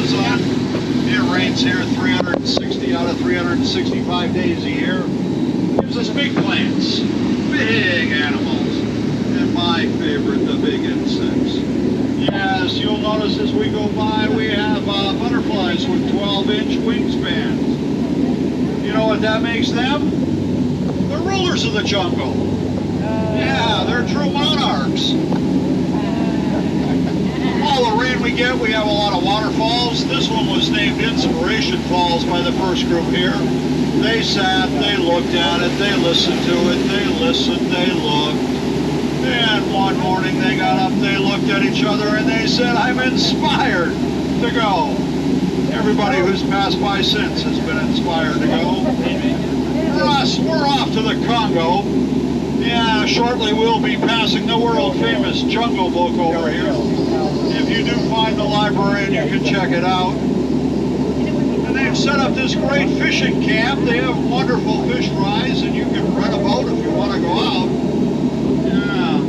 Amazon. It rains here 360 out of 365 days a year. Gives us big plants, big animals, and my favorite, the big insects. Yes, you'll notice as we go by, we have butterflies with 12-inch wingspans. You know what that makes them? The rulers of the jungle. Yeah, they're true monarchs. All the rain we get, we have a lot of waterfalls. This one was named Inspiration Falls by the first group here. They sat, they looked at it, they listened to it, they listened, they looked. And one morning they got up, they looked at each other, and they said, I'm inspired to go. Everybody who's passed by since has been inspired to go. For us, we're off to the Congo. Yeah, shortly we'll be passing the world-famous Jungle Book over here. If you do find the library, you can check it out. And they've set up this great fishing camp. They have wonderful fish fries, and you can rent a boat if you want to go out. Yeah,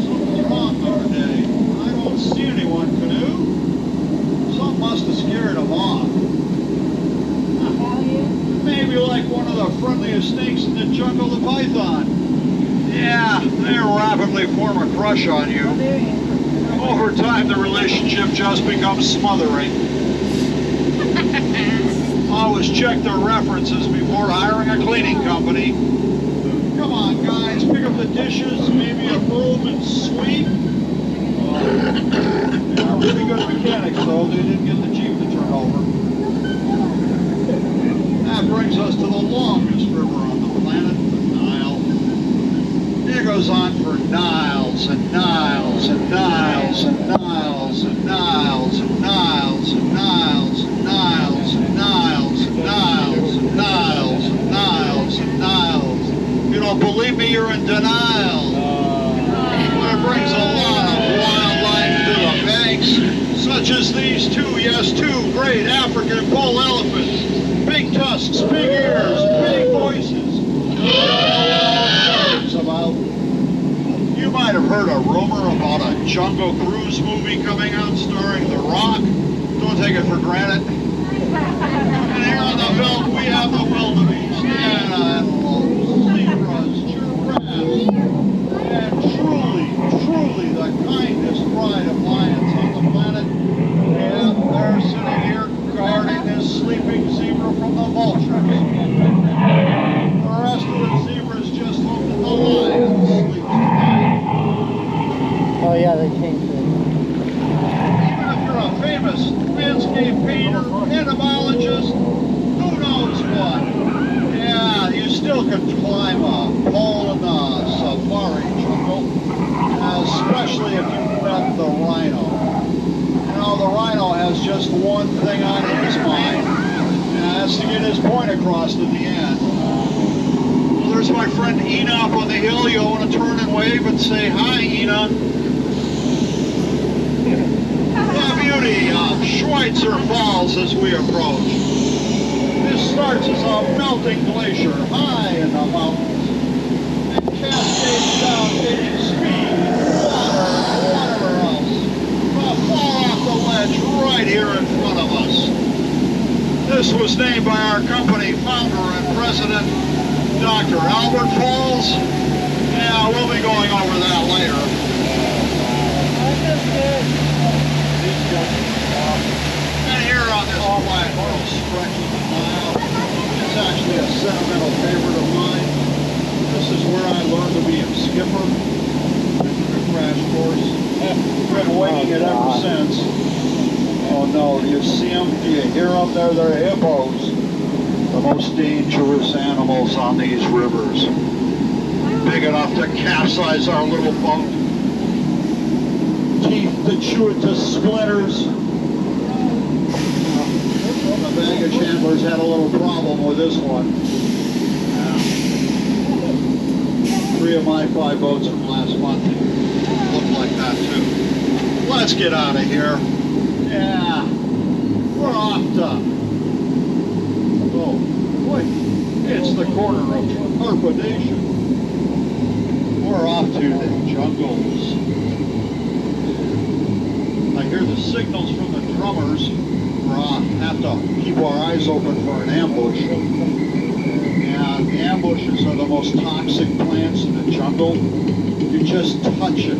something's wrong though today. I don't see anyone, Canoe. Something must have scared them off. Maybe like one of the friendliest snakes in the jungle, the python. Yeah, they rapidly form a crush on you. Over time, the relationship just becomes smothering. Always check their references before hiring a cleaning company. Come on, guys, pick up the dishes, maybe a broom and sweep. They're pretty good mechanics, though. They didn't get the Jeep to turn over. That brings us to the longest river on the planet, the Nile. It goes on for Niles and Niles and Niles and Niles and Niles and Niles and Niles and Niles and Niles and Niles and Niles and Niles and Niles. If you don't believe me, you're in denial. But it brings a lot of wildlife to the banks, such as these two, yes, two great African bull elephants. Big tusks, big ears, big voices. About. You might have heard a rumor about a Jungle Cruise movie coming out starring The Rock. Don't take it for granted. And here on the belt, we have the wildebeest, antelopes, zebras, giraffes, and truly the kindest pride of lions on the planet. And they're sitting here guarding this sleeping zebra from the vultures. The rest of the zebras just hope that the lion sleeps tonight. Oh yeah, they changed it. Even if you're a famous landscape painter, entomologist, who knows what? Yeah, you still can climb a pole in the safari jungle, especially if you met the rhino. You know, the rhino has just one thing on his mind, and that's to get his point across at the end. Well, there's my friend Ina up on the hill. You want to turn and wave and say hi, Ina. The beauty of Schweitzer Falls as we approach. This starts as a melting glacier high in the mountains and cascades down gaining speed, water, and whatever else. Fall off the ledge right here in front of us. This was named by our company founder and president, Dr. Albert Falls. Yeah, we'll be going over that later. And here on this quiet little stretch of the Nile, it's actually a sentimental favorite of mine. This is where I learned to be a skipper. The crash course. Been winging it ever since. Oh no, do you see them? Do you hear them? They're hippos. The most dangerous animals on these rivers. Big enough to capsize our little boat. Teeth to chew it to splinters. The baggage handlers had a little problem with this one. Yeah. 3 of my 5 boats from last month looked like that too. Let's get out of here. Yeah, we're off to... Oh, wait, it's the corner of Carpadation. We're off to the jungles. I hear the signals from the comers have to keep our eyes open for an ambush. And the ambushes are the most toxic plants in the jungle. You just touch it,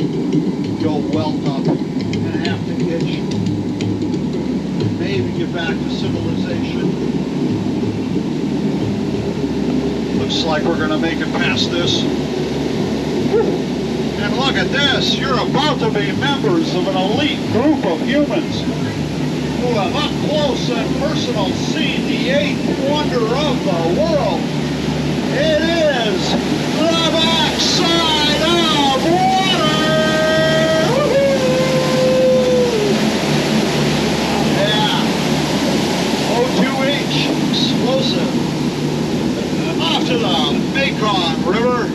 you'll welt up and have to itch. Maybe get back to civilization. Looks like we're gonna make it past this. And look at this, you're about to be members of an elite group of humans who have up close and personal seen the eighth wonder of the world. It is the backside of water! Yeah, O2H, explosive. Off to the Mekong River.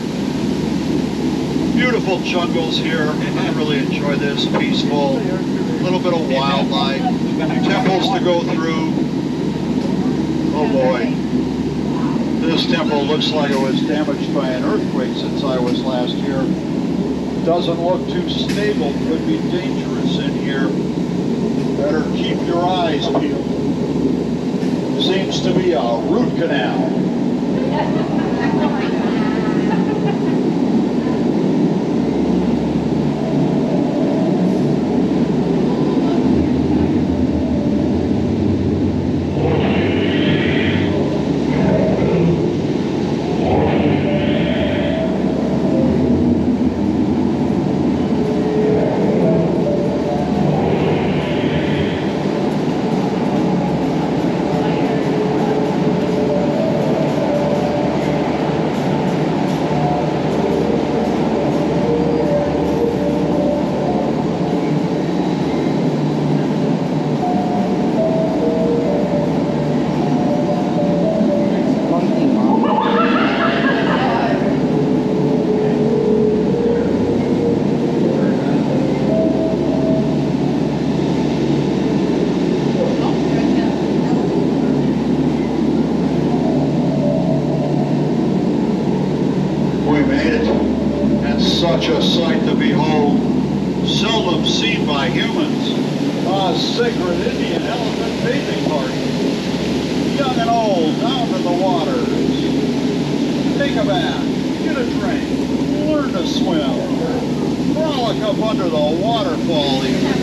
Beautiful jungles here. I really enjoy this. Peaceful. A little bit of wildlife. Temples to go through. Oh boy. This temple looks like it was damaged by an earthquake since I was last here. Doesn't look too stable. Could be dangerous in here. Better keep your eyes peeled. Seems to be a root canal. Such a sight to behold, seldom seen by humans. A sacred Indian elephant bathing party. Young and old, down in the waters. Take a bath, get a drink, learn to swim, frolic up under the waterfall even.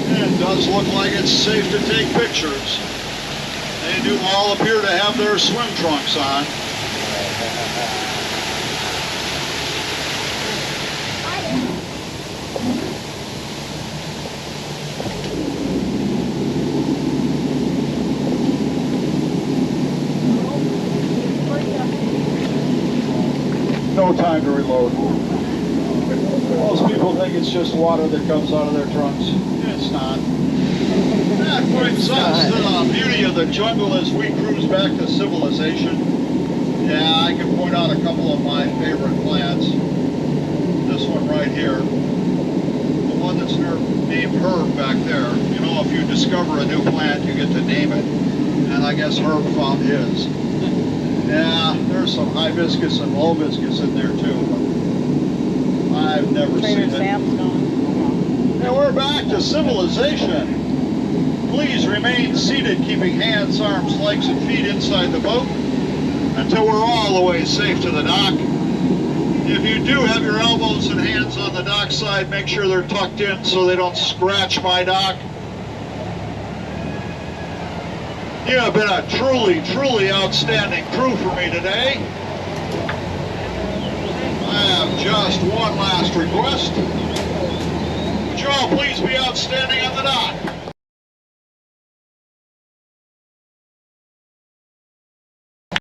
And it does look like it's safe to take pictures. They do all appear to have their swim trunks on. No time to reload. Most people think it's just water that comes out of their trunks. It's not. That brings us to the beauty of the jungle as we cruise back to civilization. Yeah, I can point out a couple of my favorite plants. This one right here. The one that's named Herb back there. You know, if you discover a new plant, you get to name it. And I guess Herb found his. Yeah, there's some hibiscus and lobiscus in there too. I've never seen it. Sam's gone. And we're back to civilization. Please remain seated, keeping hands, arms, legs, and feet inside the boat until we're all the way safe to the dock. If you do have your elbows and hands on the dock side, make sure they're tucked in so they don't scratch my dock. You have been a truly, truly outstanding crew for me today. I have just one last request. Would you all please be outstanding on the dock?